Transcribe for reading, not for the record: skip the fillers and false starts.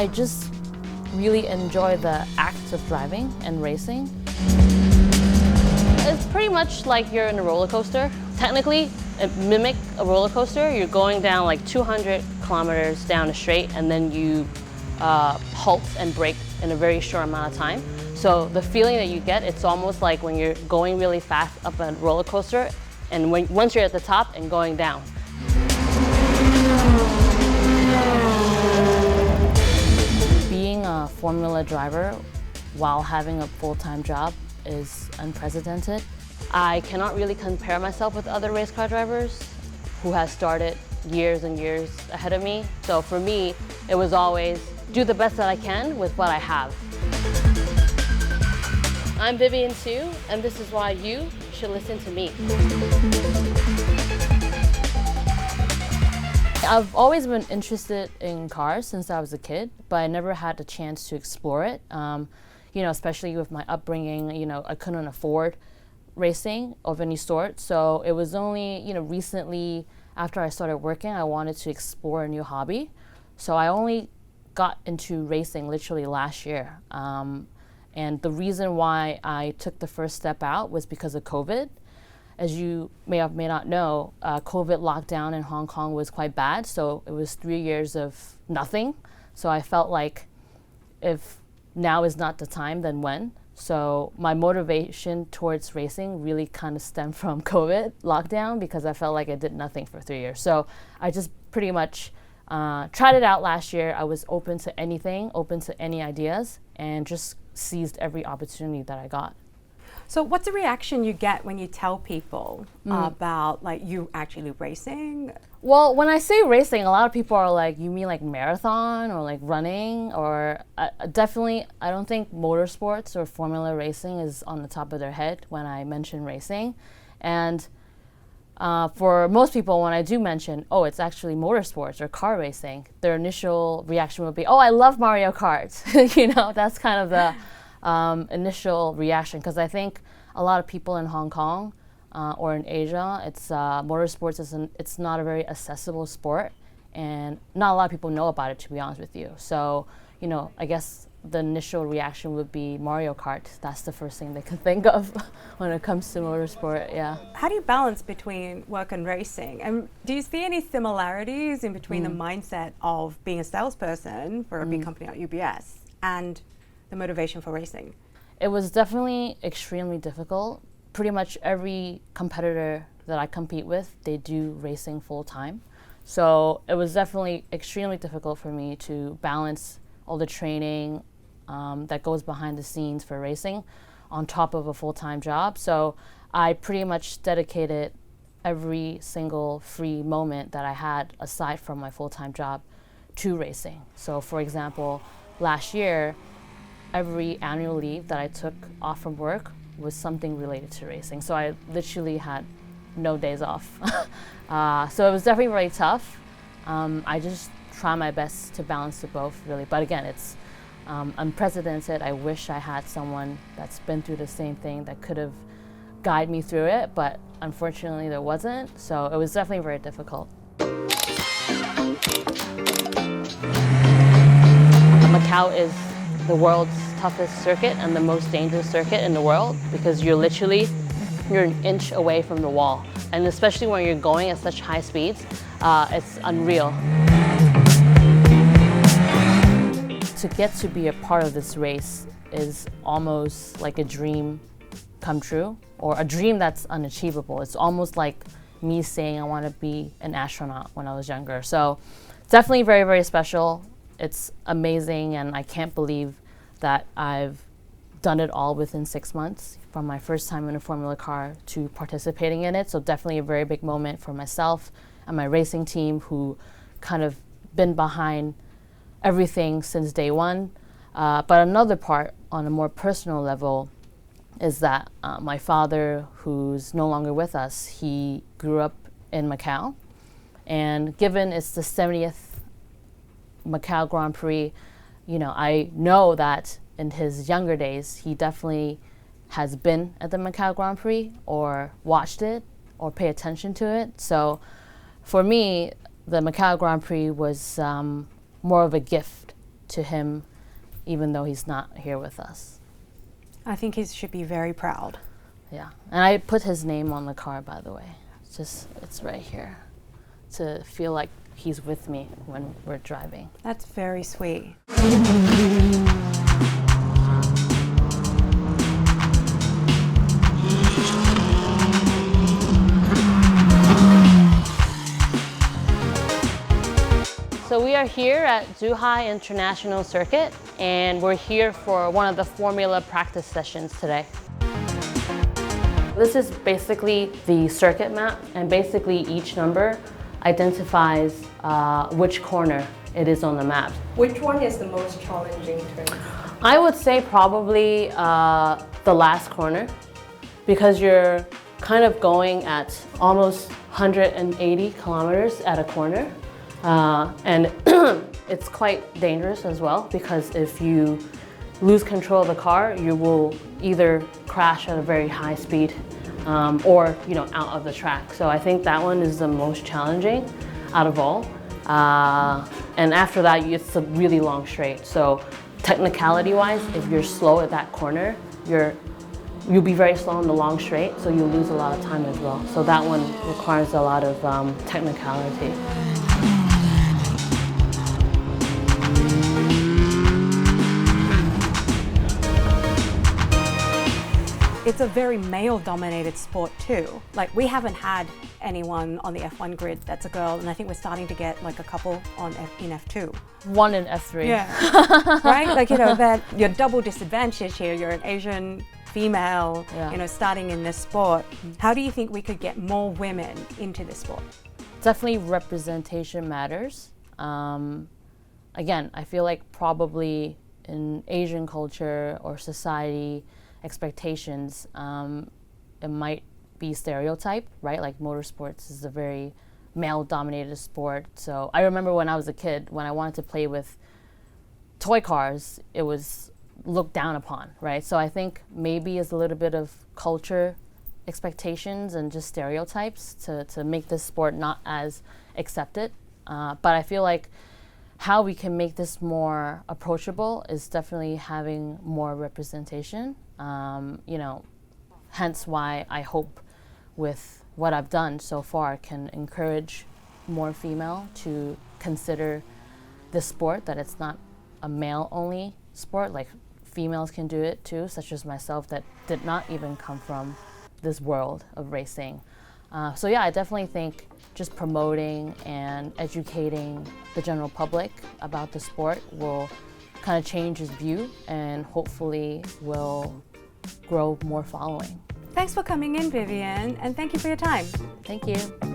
I just really enjoy the act of driving and racing. It's pretty much like you're in a roller coaster. Technically, it mimics a roller coaster. You're going down like 200 kilometers down a straight, and then you halt and brake in a very short amount of time. So the feeling that you get, it's almost like when you're going really fast up a roller coaster, and once you're at the top and going down. Being a Formula driver while having a full-time job is unprecedented. I cannot really compare myself with other race car drivers who have started years and years ahead of me. So for me, it was always do the best that I can with what I have. I'm Vivian Siu, and this is why you should listen to me. I've always been interested in cars since I was a kid, but I never had the chance to explore it. Especially with my upbringing, I couldn't afford racing of any sort. So it was only, recently after I started working, I wanted to explore a new hobby. So I only got into racing literally last year. And the reason why I took the first step out was because of COVID. As you may or may not know, COVID lockdown in Hong Kong was quite bad. So it was 3 years of nothing. So I felt like if now is not the time, then when? So my motivation towards racing really kind of stemmed from COVID lockdown because I felt like I did nothing for 3 years. So I just pretty much tried it out last year. I was open to anything, open to any ideas, and just seized every opportunity that I got. So what's the reaction you get when you tell people about you actually racing? Well, when I say racing, a lot of people are like, you mean like marathon or like running? Or definitely, I don't think motorsports or Formula racing is on the top of their head when I mention racing. And for most people, when I do mention, oh, it's actually motorsports or car racing, their initial reaction would be, oh, I love Mario Kart. That's kind of the initial reaction, because I think a lot of people in Hong Kong or in Asia, it's motorsports it's not a very accessible sport, and not a lot of people know about it, to be honest with you. So, I guess the initial reaction would be Mario Kart. That's the first thing they can think of when it comes to motorsport, yeah. How do you balance between work and racing? And do you see any similarities in between the mindset of being a salesperson for a big company like UBS and the motivation for racing? It was definitely extremely difficult. Pretty much every competitor that I compete with, they do racing full time. So it was definitely extremely difficult for me to balance all the training that goes behind the scenes for racing on top of a full-time job. So I pretty much dedicated every single free moment that I had aside from my full-time job to racing. So for example, last year, every annual leave that I took off from work was something related to racing. So I literally had no days off. So it was definitely very tough. I just try my best to balance the both, really. But again, it's unprecedented. I wish I had someone that's been through the same thing that could have guided me through it, but unfortunately there wasn't. So it was definitely very difficult. Macau is the world's toughest circuit and the most dangerous circuit in the world, because you're an inch away from the wall. And especially when you're going at such high speeds, it's unreal. To get to be a part of this race is almost like a dream come true, or a dream that's unachievable. It's almost like me saying I want to be an astronaut when I was younger. So definitely very, very special. It's amazing, and I can't believe that I've done it all within 6 months, from my first time in a Formula car to participating in it. So definitely a very big moment for myself and my racing team, who kind of been behind everything since day one. But another part, on a more personal level, is that my father, who's no longer with us, he grew up in Macau. And given it's the 70th Macau Grand Prix, I know that in his younger days, he definitely has been at the Macau Grand Prix or watched it or pay attention to it. So for me, the Macau Grand Prix was more of a gift to him, even though he's not here with us. I think he should be very proud. Yeah, and I put his name on the car, by the way. It's right here, to feel like he's with me when we're driving. That's very sweet. So we are here at Zhuhai International Circuit, and we're here for one of the formula practice sessions today. This is basically the circuit map, and basically each number identifies which corner it is on the map. Which one is the most challenging turn? I would say probably the last corner, because you're kind of going at almost 180 kilometers at a corner. And it's quite dangerous as well, because if you lose control of the car, you will either crash at a very high speed or out of the track. So I think that one is the most challenging out of all. And after that, it's a really long straight. So technicality-wise, if you're slow at that corner, you'll be very slow in the long straight, so you lose a lot of time as well. So that one requires a lot of technicality. It's a very male-dominated sport too. Like, we haven't had anyone on the F1 grid that's a girl, and I think we're starting to get like a couple in F2. One in F3. Yeah. Right? Like, that you're double disadvantaged here. You're an Asian female, starting in this sport. How do you think we could get more women into this sport? Definitely representation matters. Again, I feel like probably in Asian culture or society, expectations, it might be stereotype, right? Like motorsports is a very male-dominated sport. So I remember when I was a kid, when I wanted to play with toy cars, it was looked down upon, right? So I think maybe it's a little bit of culture expectations and just stereotypes to make this sport not as accepted. But I feel like how we can make this more approachable is definitely having more representation. Hence why I hope with what I've done so far can encourage more female to consider this sport, that it's not a male-only sport, like females can do it too, such as myself that did not even come from this world of racing. So yeah, I definitely think just promoting and educating the general public about the sport will kind of change his view and hopefully will grow more following. Thanks for coming in, Vivian, and thank you for your time. Thank you.